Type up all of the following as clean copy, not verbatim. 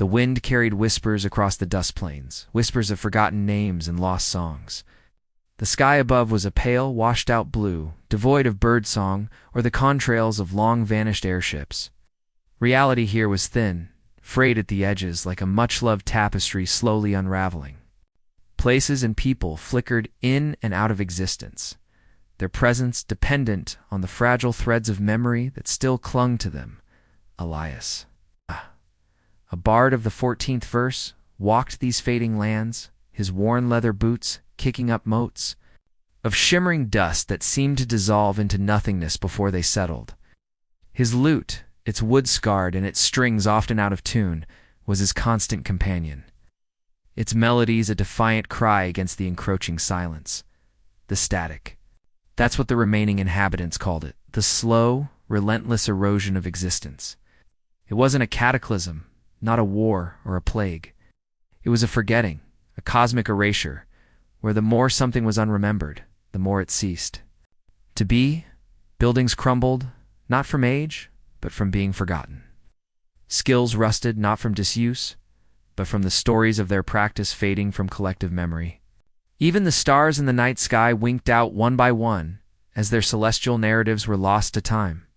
The wind carried whispers across the dust plains, whispers of forgotten names and lost songs. The sky above was a pale, washed-out blue, devoid of birdsong or the contrails of long-vanished airships. Reality here was thin, frayed at the edges like a much-loved tapestry slowly unraveling. Places and people flickered in and out of existence, their presence dependent on the fragile threads of memory that still clung to them. Elias, a bard of the 14th verse, walked these fading lands, his worn leather boots kicking up motes of shimmering dust that seemed to dissolve into nothingness before they settled. His lute, its wood-scarred and its strings often out of tune, was his constant companion. Its melodies a defiant cry against the encroaching silence. The static. That's what the remaining inhabitants called it, the slow, relentless erosion of existence. It wasn't a cataclysm, not a war or a plague. It was a forgetting, a cosmic erasure, where the more something was unremembered, the more it ceased to be. Buildings crumbled, not from age, but from being forgotten. Skills rusted not from disuse, but from the stories of their practice fading from collective memory. Even the stars in the night sky winked out one by one, as their celestial narratives were lost to time.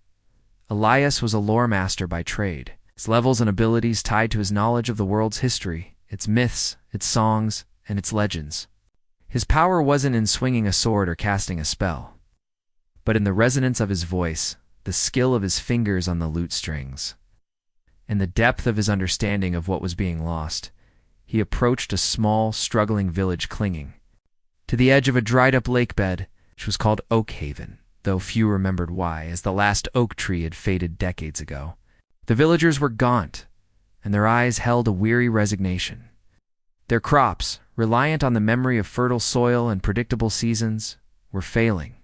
Elias was a Loremaster by trade, his levels and abilities tied to his knowledge of the world's history, its myths, its songs, and its legends. His power wasn't in swinging a sword or casting a spell, but in the resonance of his voice, the skill of his fingers on the lute strings, and the depth of his understanding of what was being lost. He approached a small, struggling village clinging to the edge of a dried-up lake bed, which was called Oak Haven, though few remembered why, as the last oak tree had faded decades ago. The villagers were gaunt, and their eyes held a weary resignation. Their crops, reliant on the memory of fertile soil and predictable seasons, were failing.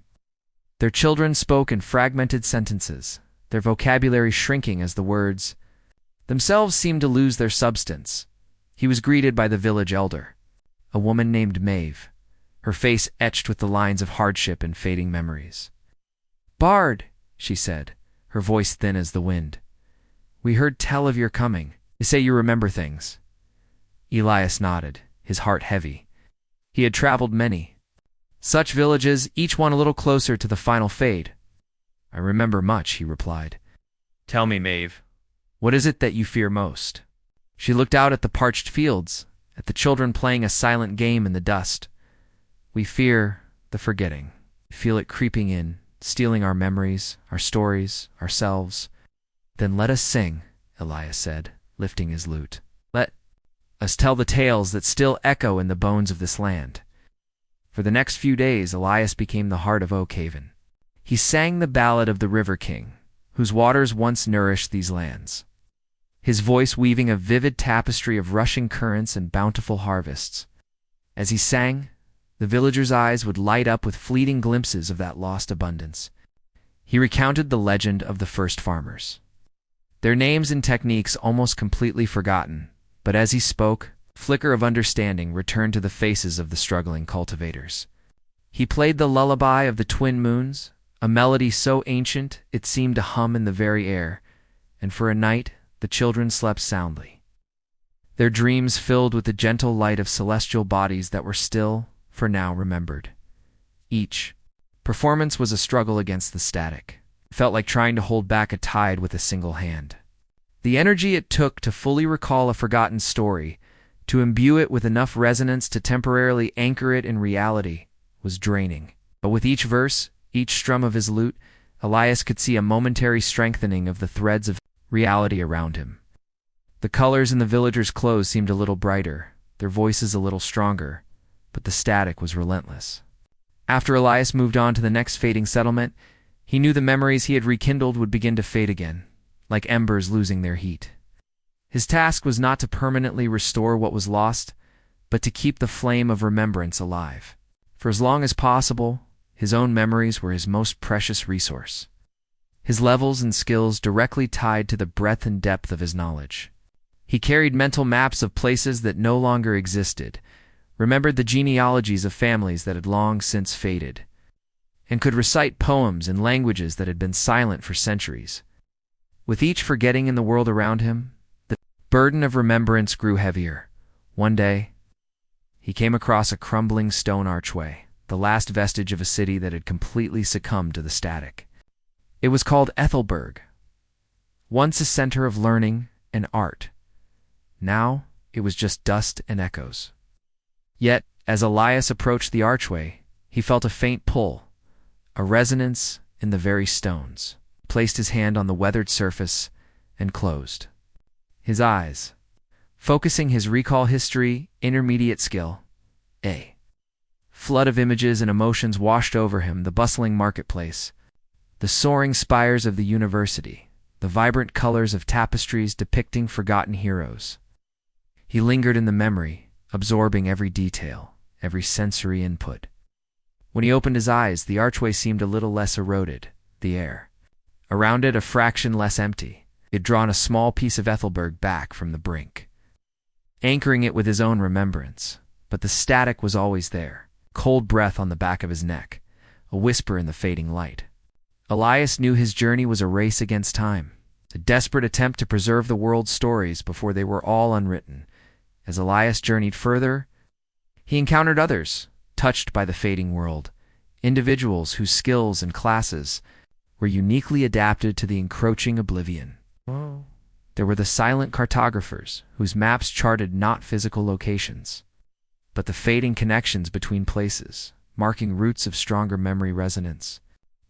Their children spoke in fragmented sentences, their vocabulary shrinking as the words themselves seemed to lose their substance. He was greeted by the village elder, a woman named Maeve, her face etched with the lines of hardship and fading memories. "Bard," she said, her voice thin as the wind, "we heard tell of your coming. You say you remember things." Elias nodded, his heart heavy. He had traveled many such villages, each one a little closer to the final fade. "I remember much," he replied. "Tell me, Maeve, what is it that you fear most?" She looked out at the parched fields, at the children playing a silent game in the dust. "We fear the forgetting. We feel it creeping in, stealing our memories, our stories, ourselves." "Then let us sing," Elias said, lifting his lute. "Let us tell the tales that still echo in the bones of this land." For the next few days, Elias became the heart of Oak Haven. He sang the ballad of the River King, whose waters once nourished these lands, his voice weaving a vivid tapestry of rushing currents and bountiful harvests. As he sang, the villagers' eyes would light up with fleeting glimpses of that lost abundance. He recounted the legend of the first farmers, their names and techniques almost completely forgotten, but as he spoke, a flicker of understanding returned to the faces of the struggling cultivators. He played the lullaby of the twin moons, a melody so ancient it seemed to hum in the very air, and for a night the children slept soundly, their dreams filled with the gentle light of celestial bodies that were still, for now, remembered. Each performance was a struggle against the static. It felt like trying to hold back a tide with a single hand. The energy it took to fully recall a forgotten story, to imbue it with enough resonance to temporarily anchor it in reality, was draining. But with each verse, each strum of his lute, Elias could see a momentary strengthening of the threads of reality around him. The colors in the villagers' clothes seemed a little brighter, their voices a little stronger, but the static was relentless. After Elias moved on to the next fading settlement, he knew the memories he had rekindled would begin to fade again, like embers losing their heat. His task was not to permanently restore what was lost, but to keep the flame of remembrance alive. For as long as possible, his own memories were his most precious resource, his levels and skills directly tied to the breadth and depth of his knowledge. He carried mental maps of places that no longer existed, remembered the genealogies of families that had long since faded, and could recite poems in languages that had been silent for centuries. With each forgetting in the world around him, burden of remembrance grew heavier. One day, he came across a crumbling stone archway, the last vestige of a city that had completely succumbed to the static. It was called Ethelberg, once a center of learning and art. Now, it was just dust and echoes. Yet, as Elias approached the archway, he felt a faint pull, a resonance in the very stones. He placed his hand on the weathered surface and closed his eyes, focusing his recall history, intermediate skill. A flood of images and emotions washed over him: the bustling marketplace, the soaring spires of the university, the vibrant colors of tapestries depicting forgotten heroes. He lingered in the memory, absorbing every detail, every sensory input. When he opened his eyes, the archway seemed a little less eroded, the air around it a fraction less empty. He had drawn a small piece of Ethelberg back from the brink, anchoring it with his own remembrance. But the static was always there, cold breath on the back of his neck, a whisper in the fading light. Elias knew his journey was a race against time, a desperate attempt to preserve the world's stories before they were all unwritten. As Elias journeyed further, he encountered others, touched by the fading world, individuals whose skills and classes were uniquely adapted to the encroaching oblivion. There were the silent cartographers, whose maps charted not physical locations, but the fading connections between places, marking roots of stronger memory resonance.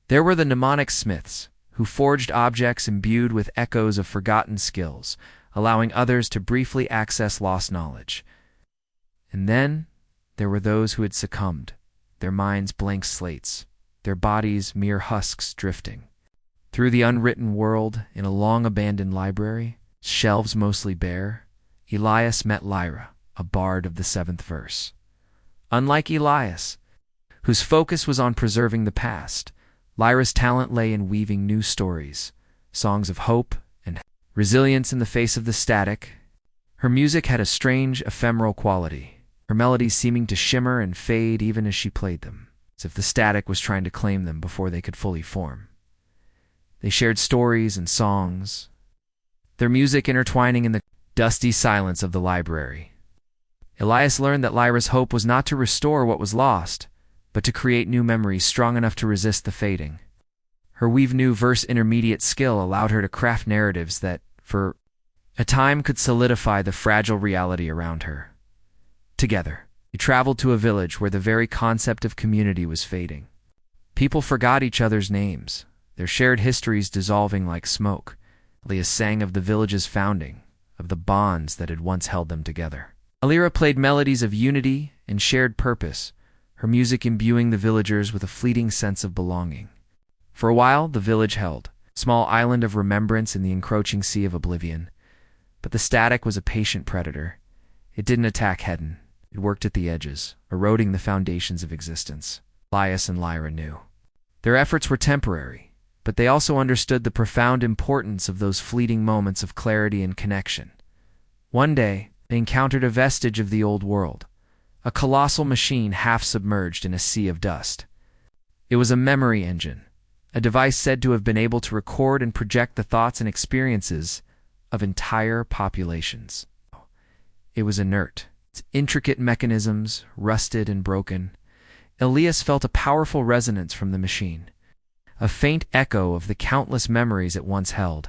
There were the mnemonic smiths, who forged objects imbued with echoes of forgotten skills, allowing others to briefly access lost knowledge. And then there were those who had succumbed, their minds blank slates, their bodies mere husks drifting through the unwritten world. In a long-abandoned library, shelves mostly bare, Elias met Lyra, a bard of the 7th verse. Unlike Elias, whose focus was on preserving the past, Lyra's talent lay in weaving new stories, songs of hope and resilience in the face of the static. Her music had a strange, ephemeral quality, her melodies seeming to shimmer and fade even as she played them, as if the static was trying to claim them before they could fully form. They shared stories and songs, their music intertwining in the dusty silence of the library. Elias learned that Lyra's hope was not to restore what was lost, but to create new memories strong enough to resist the fading. Her weave new verse intermediate skill allowed her to craft narratives that, for a time, could solidify the fragile reality around her. Together, they traveled to a village where the very concept of community was fading. People forgot each other's names, their shared histories dissolving like smoke. Elias sang of the village's founding, of the bonds that had once held them together. Lyra played melodies of unity and shared purpose, her music imbuing the villagers with a fleeting sense of belonging. For a while, the village held, a small island of remembrance in the encroaching sea of oblivion. But the static was a patient predator. It didn't attack head-on. It worked at the edges, eroding the foundations of existence. Elias and Lyra knew. Their efforts were temporary, but they also understood the profound importance of those fleeting moments of clarity and connection. One day, they encountered a vestige of the old world, a colossal machine half submerged in a sea of dust. It was a memory engine, a device said to have been able to record and project the thoughts and experiences of entire populations. It was inert, its intricate mechanisms rusted and broken. Elias felt a powerful resonance from the machine, a faint echo of the countless memories it once held.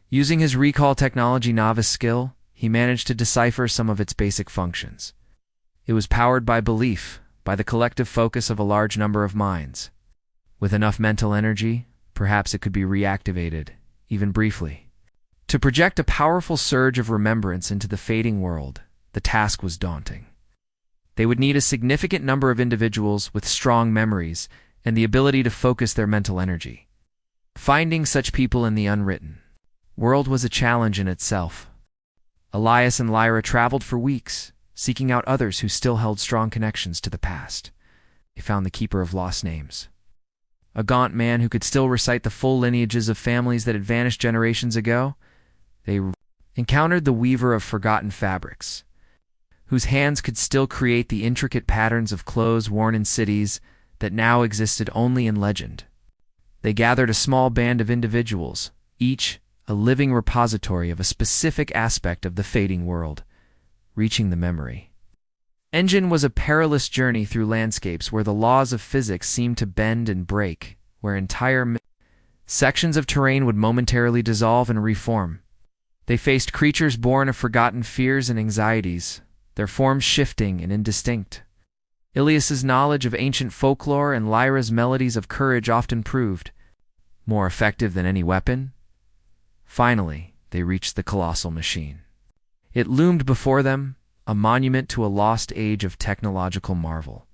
Using his recall technology novice skill, he managed to decipher some of its basic functions. It was powered by belief, by the collective focus of a large number of minds. With enough mental energy, perhaps it could be reactivated, even briefly. To project a powerful surge of remembrance into the fading world, the task was daunting. They would need a significant number of individuals with strong memories and the ability to focus their mental energy. Finding such people in the unwritten world was a challenge in itself. Elias and Lyra traveled for weeks, seeking out others who still held strong connections to the past. They found the Keeper of Lost Names, a gaunt man who could still recite the full lineages of families that had vanished generations ago. They encountered the Weaver of Forgotten Fabrics, whose hands could still create the intricate patterns of clothes worn in cities that now existed only in legend. They gathered a small band of individuals, each a living repository of a specific aspect of the fading world, reaching the memory. Engine was a perilous journey through landscapes where the laws of physics seemed to bend and break, where entire sections of terrain would momentarily dissolve and reform. They faced creatures born of forgotten fears and anxieties, their forms shifting and indistinct. Elias's knowledge of ancient folklore and Lyra's melodies of courage often proved more effective than any weapon. Finally, they reached the colossal machine. It loomed before them, a monument to a lost age of technological marvel.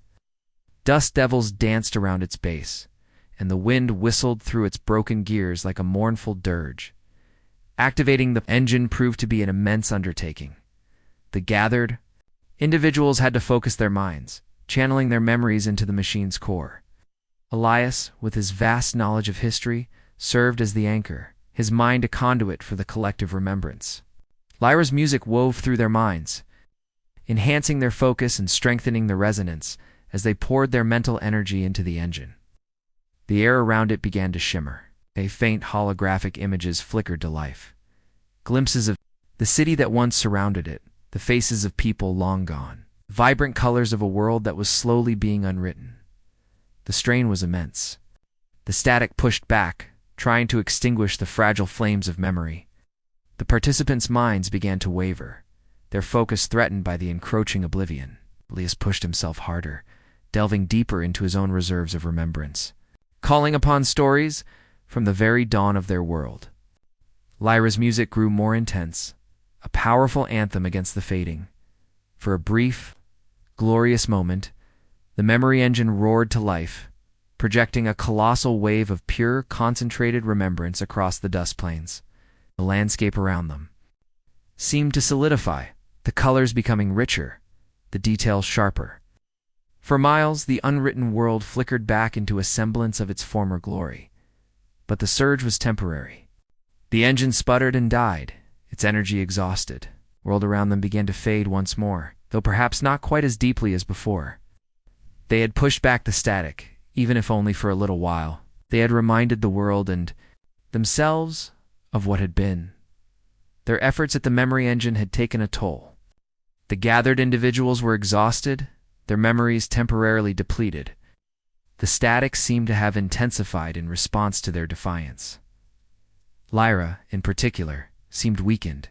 Dust devils danced around its base, and the wind whistled through its broken gears like a mournful dirge. Activating the engine proved to be an immense undertaking. The gathered individuals had to focus their minds, channeling their memories into the machine's core. Elias, with his vast knowledge of history, served as the anchor, his mind a conduit for the collective remembrance. Lyra's music wove through their minds, enhancing their focus and strengthening the resonance as they poured their mental energy into the engine. The air around it began to shimmer. Faint holographic images flickered to life. Glimpses of the city that once surrounded it, the faces of people long gone, vibrant colors of a world that was slowly being unwritten. The strain was immense. The static pushed back, trying to extinguish the fragile flames of memory. The participants' minds began to waver, their focus threatened by the encroaching oblivion. Elias pushed himself harder, delving deeper into his own reserves of remembrance, calling upon stories from the very dawn of their world. Lyra's music grew more intense, a powerful anthem against the fading. For a brief, glorious moment, the memory engine roared to life, projecting a colossal wave of pure, concentrated remembrance across the dust plains. The landscape around them seemed to solidify, the colors becoming richer, the details sharper. For miles, the unwritten world flickered back into a semblance of its former glory. But the surge was temporary. The engine sputtered and died, its energy exhausted. The world around them began to fade once more, though perhaps not quite as deeply as before. They had pushed back the static, even if only for a little while. They had reminded the world and themselves of what had been. Their efforts at the memory engine had taken a toll. The gathered individuals were exhausted, their memories temporarily depleted. The static seemed to have intensified in response to their defiance. Lyra, in particular, seemed weakened.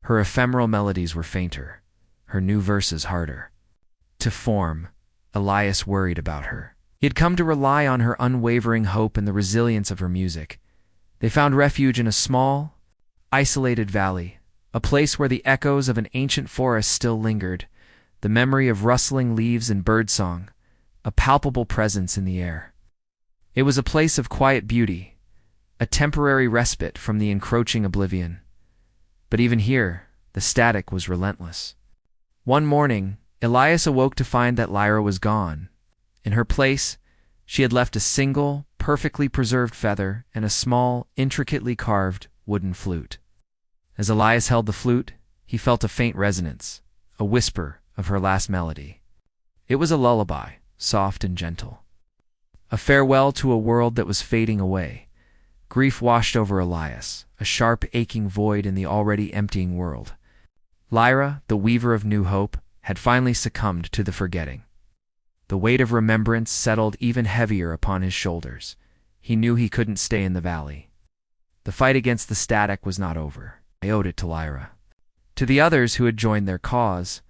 Her ephemeral melodies were fainter, her new verses harder to form. Elias worried about her. He had come to rely on her unwavering hope and the resilience of her music. They found refuge in a small, isolated valley, a place where the echoes of an ancient forest still lingered, the memory of rustling leaves and birdsong, a palpable presence in the air. It was a place of quiet beauty, a temporary respite from the encroaching oblivion. But even here, the static was relentless. One morning, Elias awoke to find that Lyra was gone. In her place, she had left a single, perfectly preserved feather and a small, intricately carved wooden flute. As Elias held the flute, he felt a faint resonance, a whisper of her last melody. It was a lullaby, soft and gentle. A farewell to a world that was fading away. Grief washed over Elias, a sharp, aching void in the already emptying world. Lyra, the weaver of new hope, had finally succumbed to the forgetting. The weight of remembrance settled even heavier upon his shoulders. He knew he couldn't stay in the valley. The fight against the static was not over. I owed it to Lyra, to the others who had joined their cause,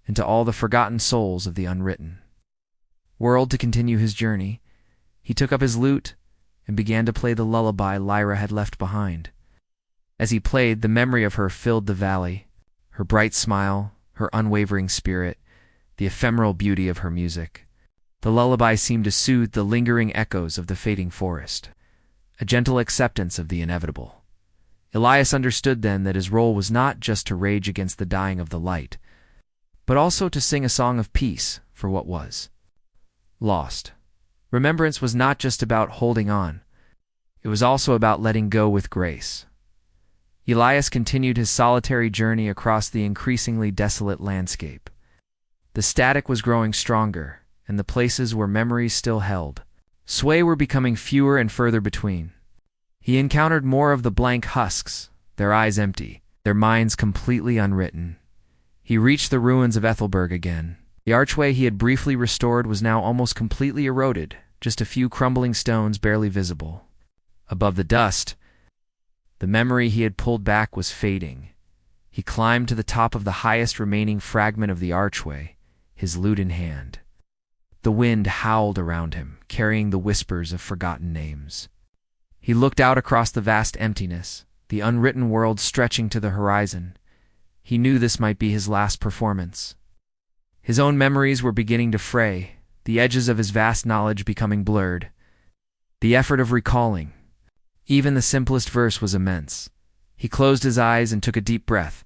and to all the forgotten souls of the unwritten world. To continue his journey, he took up his lute and began to play the lullaby Lyra had left behind. As he played, the memory of her filled the valley, her bright smile, her unwavering spirit, the ephemeral beauty of her music. The lullaby seemed to soothe the lingering echoes of the fading forest, a gentle acceptance of the inevitable. Elias understood then that his role was not just to rage against the dying of the light, but also to sing a song of peace for what was lost. Remembrance was not just about holding on. It was also about letting go with grace. Elias continued his solitary journey across the increasingly desolate landscape. The static was growing stronger, and the places where memories still held sway were becoming fewer and further between. He encountered more of the blank husks, their eyes empty, their minds completely unwritten. He reached the ruins of Ethelberg again. The archway he had briefly restored was now almost completely eroded, just a few crumbling stones barely visible. Above the dust, the memory he had pulled back was fading. He climbed to the top of the highest remaining fragment of the archway, his lute in hand. The wind howled around him, carrying the whispers of forgotten names. He looked out across the vast emptiness, the unwritten world stretching to the horizon. He knew this might be his last performance. His own memories were beginning to fray, the edges of his vast knowledge becoming blurred. The effort of recalling, even the simplest verse, was immense. He closed his eyes and took a deep breath.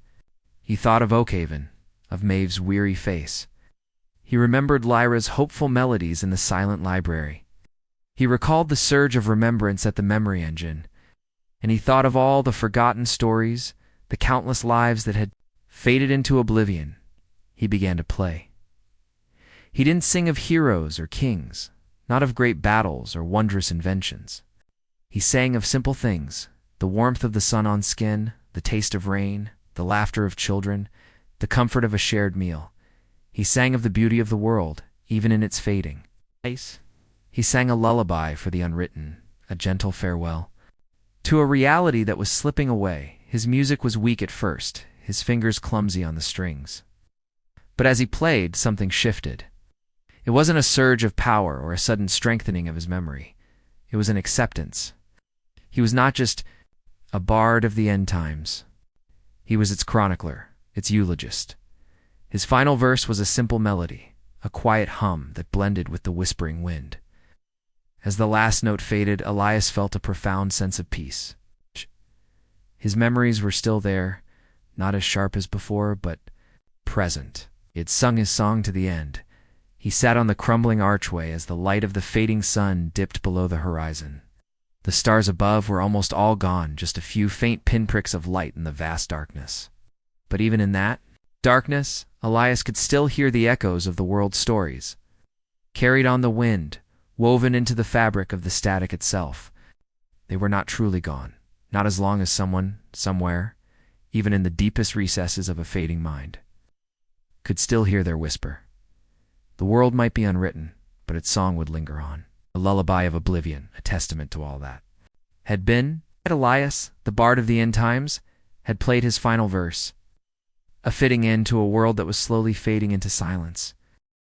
He thought of Oakhaven, of Maeve's weary face. He remembered Lyra's hopeful melodies in the silent library. He recalled the surge of remembrance at the memory engine, and he thought of all the forgotten stories, the countless lives that had faded into oblivion. He began to play. He didn't sing of heroes or kings, not of great battles or wondrous inventions. He sang of simple things, the warmth of the sun on skin, the taste of rain, the laughter of children, the comfort of a shared meal. He sang of the beauty of the world, even in its fading. He sang a lullaby for the unwritten, a gentle farewell. To a reality that was slipping away, his music was weak at first, his fingers clumsy on the strings. But as he played, something shifted. It wasn't a surge of power or a sudden strengthening of his memory. It was an acceptance. He was not just a bard of the end times. He was its chronicler, its eulogist. His final verse was a simple melody, a quiet hum that blended with the whispering wind. As the last note faded, Elias felt a profound sense of peace. His memories were still there, not as sharp as before, but present. He had sung his song to the end. He sat on the crumbling archway as the light of the fading sun dipped below the horizon. The stars above were almost all gone, just a few faint pinpricks of light in the vast darkness. But even in that darkness, Elias could still hear the echoes of the world's stories, carried on the wind, woven into the fabric of the static itself. They were not truly gone, not as long as someone, somewhere, even in the deepest recesses of a fading mind, could still hear their whisper. The world might be unwritten, but its song would linger on, a lullaby of oblivion, a testament to all that had been. Elias, the bard of the end times, had played his final verse, a fitting end to a world that was slowly fading into silence.